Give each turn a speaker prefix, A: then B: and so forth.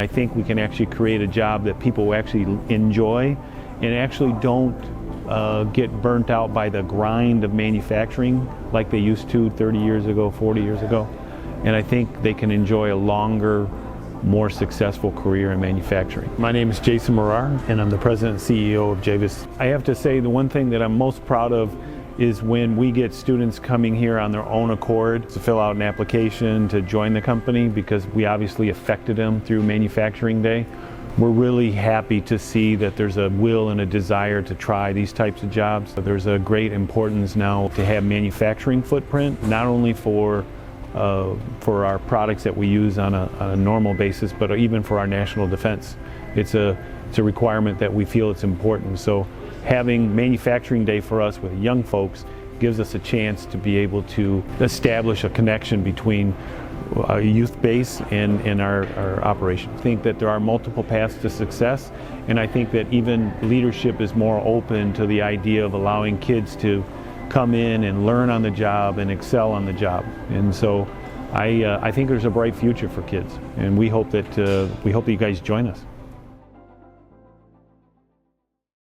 A: I think we can actually create a job that people actually enjoy and actually don't get burnt out by the grind of manufacturing like they used to 30 years ago, 40 years ago. And I think they can enjoy a longer, more successful career in manufacturing. My name is Jason Morar, and I'm the President and CEO of JVIS. I have to say the one thing that I'm most proud of is when we get students coming here on their own accord to fill out an application to join the company, because we obviously affected them through manufacturing day. We're really happy to see that there's a will and a desire to try these types of jobs. There's a great importance now to have manufacturing footprint, not only for our products that we use on a normal basis, but even for our national defense. It's a requirement that we feel it's important. So having manufacturing day for us with young folks gives us a chance to be able to establish a connection between our youth base and our operations. I think that there are multiple paths to success, and I think that even leadership is more open to the idea of allowing kids to come in and learn on the job and excel on the job. And so I think there's a bright future for kids, and we hope that you guys join us.